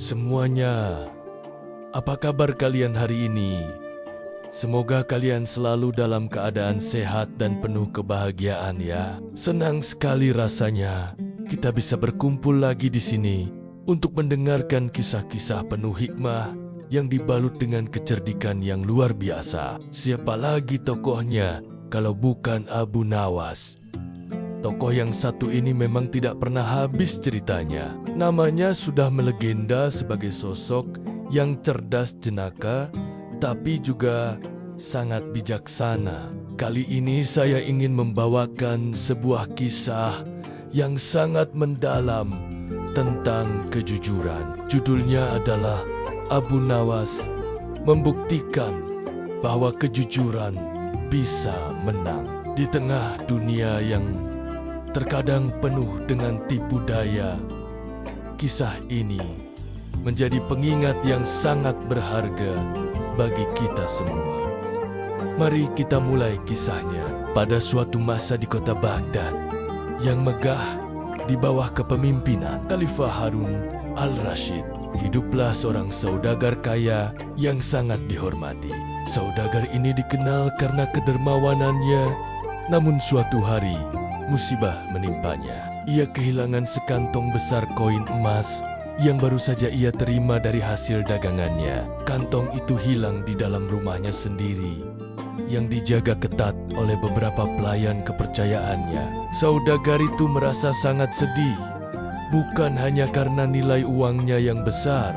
Semuanya, apa kabar kalian hari ini? Semoga kalian selalu dalam keadaan sehat dan penuh kebahagiaan ya. Senang sekali rasanya kita bisa berkumpul lagi di sini untuk mendengarkan kisah-kisah penuh hikmah yang dibalut dengan kecerdikan yang luar biasa. Siapa lagi tokohnya kalau bukan Abu Nawas? Tokoh yang satu ini memang tidak pernah habis ceritanya. Namanya sudah melegenda sebagai sosok yang cerdas jenaka, tapi juga sangat bijaksana. Kali ini saya ingin membawakan sebuah kisah yang sangat mendalam tentang kejujuran. Judulnya adalah Abu Nawas membuktikan bahwa kejujuran bisa menang. Di tengah dunia yang terkadang penuh dengan tipu daya, kisah ini menjadi pengingat yang sangat berharga bagi kita semua. Mari kita mulai kisahnya. Pada suatu masa di kota Baghdad yang megah di bawah kepemimpinan Khalifah Harun al-Rashid, hiduplah seorang saudagar kaya yang sangat dihormati. Saudagar ini dikenal karena kedermawanannya, namun suatu hari musibah menimpanya. Ia kehilangan sekantong besar koin emas yang baru saja ia terima dari hasil dagangannya. Kantong itu hilang di dalam rumahnya sendiri yang dijaga ketat oleh beberapa pelayan kepercayaannya. Saudagar itu merasa sangat sedih, bukan hanya karena nilai uangnya yang besar,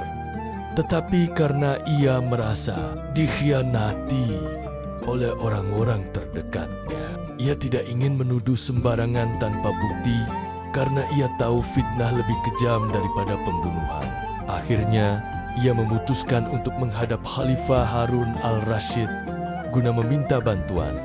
tetapi karena ia merasa dikhianati oleh orang-orang terdekatnya. Ia tidak ingin menuduh sembarangan tanpa bukti karena ia tahu fitnah lebih kejam daripada pembunuhan. Akhirnya, ia memutuskan untuk menghadap Khalifah Harun al-Rashid guna meminta bantuan.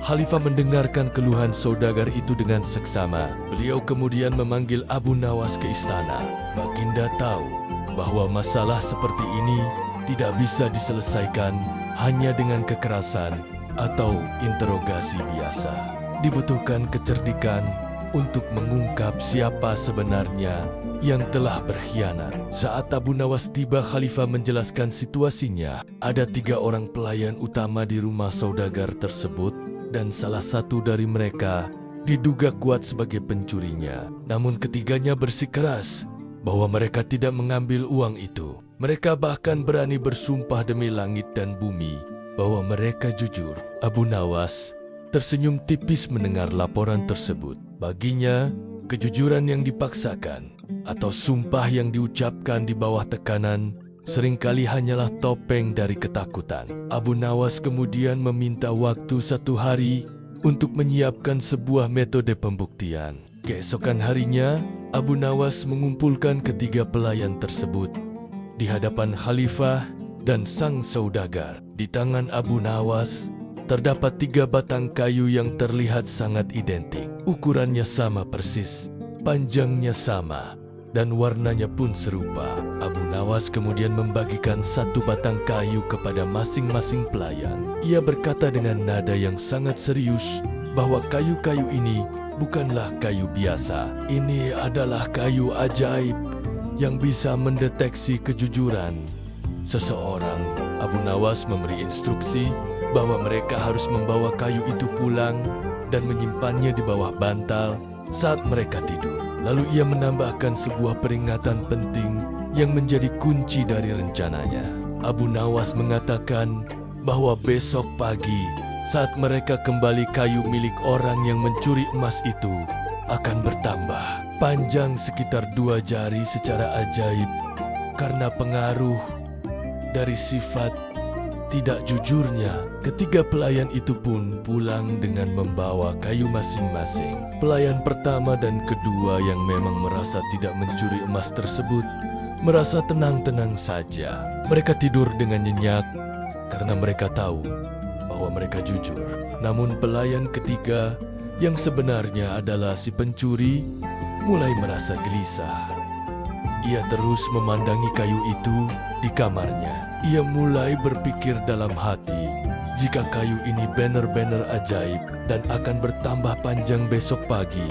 Khalifah mendengarkan keluhan saudagar itu dengan seksama. Beliau kemudian memanggil Abu Nawas ke istana. Baginda tahu bahwa masalah seperti ini tidak bisa diselesaikan hanya dengan kekerasan atau interogasi biasa. Dibutuhkan kecerdikan untuk mengungkap siapa sebenarnya yang telah berkhianat. Saat Abu Nawas tiba, Khalifah menjelaskan situasinya. Ada 3 orang pelayan utama di rumah saudagar tersebut, dan salah satu dari mereka diduga kuat sebagai pencurinya. Namun ketiganya bersikeras bahwa mereka tidak mengambil uang itu. Mereka bahkan berani bersumpah demi langit dan bumi bahwa mereka jujur. Abu Nawas tersenyum tipis mendengar laporan tersebut. Baginya, kejujuran yang dipaksakan atau sumpah yang diucapkan di bawah tekanan seringkali hanyalah topeng dari ketakutan. Abu Nawas kemudian meminta waktu 1 hari untuk menyiapkan sebuah metode pembuktian. Keesokan harinya, Abu Nawas mengumpulkan ketiga pelayan tersebut di hadapan Khalifah dan sang saudagar. Di tangan Abu Nawas terdapat 3 batang kayu yang terlihat sangat identik. Ukurannya sama persis, panjangnya sama, dan warnanya pun serupa. Abu Nawas kemudian membagikan 1 batang kayu kepada masing-masing pelayan. Ia berkata dengan nada yang sangat serius bahwa kayu-kayu ini bukanlah kayu biasa. Ini adalah kayu ajaib yang bisa mendeteksi kejujuran seseorang. Abu Nawas memberi instruksi bahwa mereka harus membawa kayu itu pulang dan menyimpannya di bawah bantal saat mereka tidur. Lalu ia menambahkan sebuah peringatan penting yang menjadi kunci dari rencananya. Abu Nawas mengatakan bahwa besok pagi saat mereka kembali, kayu milik orang yang mencuri emas itu akan bertambah panjang sekitar 2 jari secara ajaib karena pengaruh dari sifat tidak jujurnya. Ketiga pelayan itu pun pulang dengan membawa kayu masing-masing. Pelayan pertama dan kedua yang memang merasa tidak mencuri emas tersebut merasa tenang-tenang saja. Mereka tidur dengan nyenyak karena mereka tahu bahwa mereka jujur. Namun pelayan ketiga yang sebenarnya adalah si pencuri mulai merasa gelisah. Ia terus memandangi kayu itu di kamarnya. Ia mulai berpikir dalam hati, jika kayu ini benar-benar ajaib dan akan bertambah panjang besok pagi,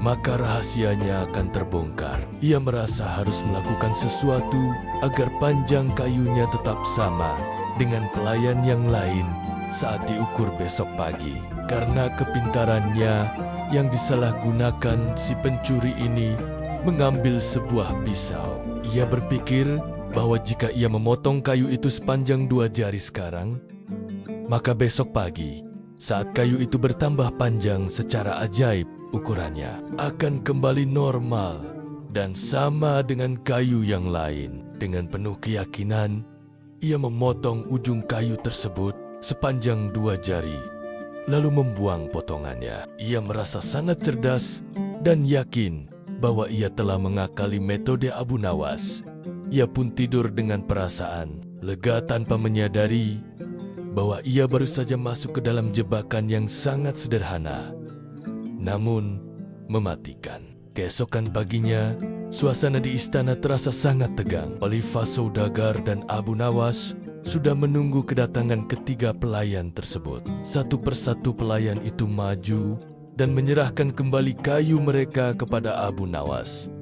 maka rahasianya akan terbongkar. Ia merasa harus melakukan sesuatu agar panjang kayunya tetap sama dengan pelayan yang lain saat diukur besok pagi. Karena kepintarannya yang disalahgunakan, si pencuri ini mengambil sebuah pisau. Ia berpikir bahwa jika ia memotong kayu itu sepanjang 2 jari sekarang, maka besok pagi saat kayu itu bertambah panjang secara ajaib, ukurannya akan kembali normal dan sama dengan kayu yang lain. Dengan penuh keyakinan, ia memotong ujung kayu tersebut sepanjang 2 jari, lalu membuang potongannya. Ia merasa sangat cerdas dan yakin bahwa ia telah mengakali metode Abu Nawas. Ia pun tidur dengan perasaan lega tanpa menyadari bahwa ia baru saja masuk ke dalam jebakan yang sangat sederhana, namun mematikan. Keesokan paginya, suasana di istana terasa sangat tegang. Khalifah Saudagar dan Abu Nawas sudah menunggu kedatangan ketiga pelayan tersebut. Satu persatu pelayan itu maju dan menyerahkan kembali kayu mereka kepada Abu Nawas.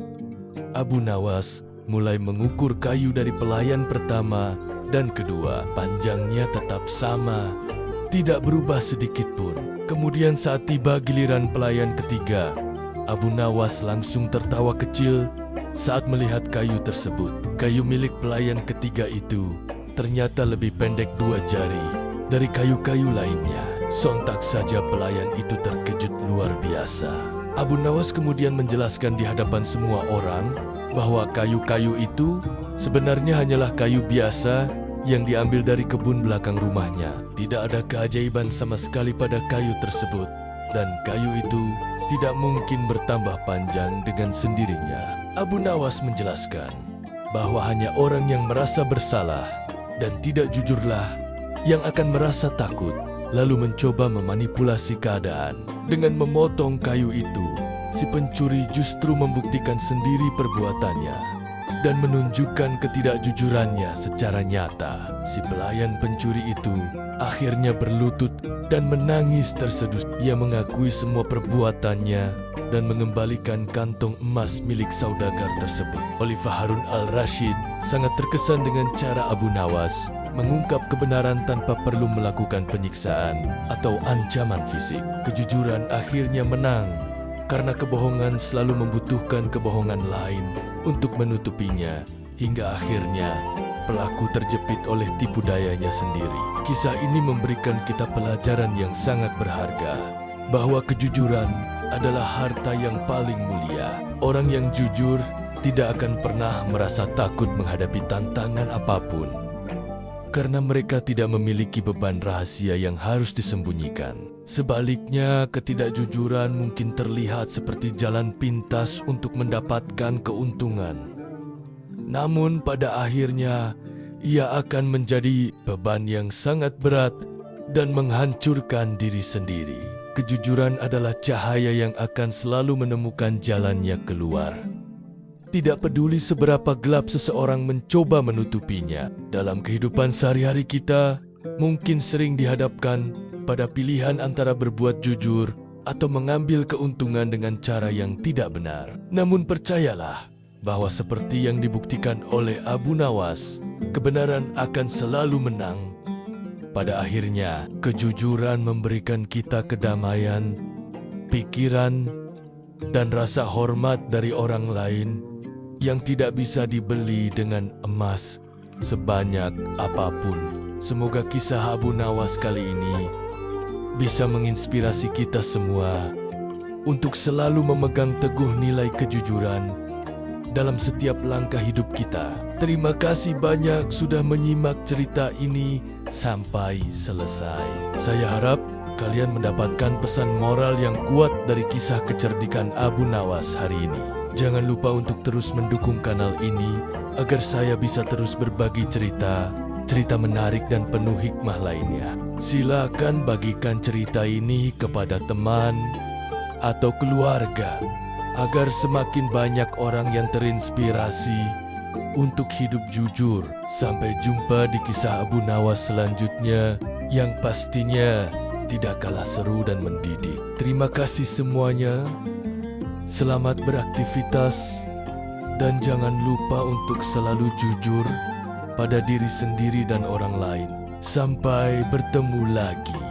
Abu Nawas mulai mengukur kayu dari pelayan pertama dan kedua. Panjangnya tetap sama, tidak berubah sedikit pun. Kemudian saat tiba giliran pelayan ketiga, Abu Nawas langsung tertawa kecil saat melihat kayu tersebut. Kayu milik pelayan ketiga itu ternyata lebih pendek 2 jari dari kayu-kayu lainnya. Sontak saja pelayan itu terkejut luar biasa. Abu Nawas kemudian menjelaskan di hadapan semua orang bahwa kayu-kayu itu sebenarnya hanyalah kayu biasa yang diambil dari kebun belakang rumahnya. Tidak ada keajaiban sama sekali pada kayu tersebut, dan kayu itu tidak mungkin bertambah panjang dengan sendirinya. Abu Nawas menjelaskan bahwa hanya orang yang merasa bersalah dan tidak jujurlah yang akan merasa takut, lalu mencoba memanipulasi keadaan. Dengan memotong kayu itu, si pencuri justru membuktikan sendiri perbuatannya dan menunjukkan ketidakjujurannya secara nyata. Si pelayan pencuri itu akhirnya berlutut dan menangis terseduh. Ia mengakui semua perbuatannya dan mengembalikan kantong emas milik saudagar tersebut. Khalifah Harun al-Rashid sangat terkesan dengan cara Abu Nawas mengungkap kebenaran tanpa perlu melakukan penyiksaan atau ancaman fisik. Kejujuran akhirnya menang, karena kebohongan selalu membutuhkan kebohongan lain untuk menutupinya, hingga akhirnya pelaku terjepit oleh tipu dayanya sendiri. Kisah ini memberikan kita pelajaran yang sangat berharga, bahwa kejujuran adalah harta yang paling mulia. Orang yang jujur tidak akan pernah merasa takut menghadapi tantangan apapun, karena mereka tidak memiliki beban rahasia yang harus disembunyikan. Sebaliknya, ketidakjujuran mungkin terlihat seperti jalan pintas untuk mendapatkan keuntungan. Namun pada akhirnya, ia akan menjadi beban yang sangat berat dan menghancurkan diri sendiri. Kejujuran adalah cahaya yang akan selalu menemukan jalannya keluar. Tidak peduli seberapa gelap seseorang mencoba menutupinya. Dalam kehidupan sehari-hari kita, mungkin sering dihadapkan pada pilihan antara berbuat jujur atau mengambil keuntungan dengan cara yang tidak benar. Namun percayalah bahwa seperti yang dibuktikan oleh Abu Nawas, kebenaran akan selalu menang. Pada akhirnya, kejujuran memberikan kita kedamaian, pikiran, dan rasa hormat dari orang lain yang tidak bisa dibeli dengan emas sebanyak apapun. Semoga kisah Abu Nawas kali ini bisa menginspirasi kita semua untuk selalu memegang teguh nilai kejujuran dalam setiap langkah hidup kita. Terima kasih banyak sudah menyimak cerita ini sampai selesai. Saya harap kalian mendapatkan pesan moral yang kuat dari kisah kecerdikan Abu Nawas hari ini. Jangan lupa untuk terus mendukung kanal ini agar saya bisa terus berbagi cerita menarik dan penuh hikmah lainnya. Silakan bagikan cerita ini kepada teman atau keluarga agar semakin banyak orang yang terinspirasi untuk hidup jujur. Sampai jumpa di kisah Abu Nawas selanjutnya yang pastinya tidak kalah seru dan mendidik. Terima kasih semuanya. Selamat beraktivitas dan jangan lupa untuk selalu jujur pada diri sendiri dan orang lain. Sampai bertemu lagi.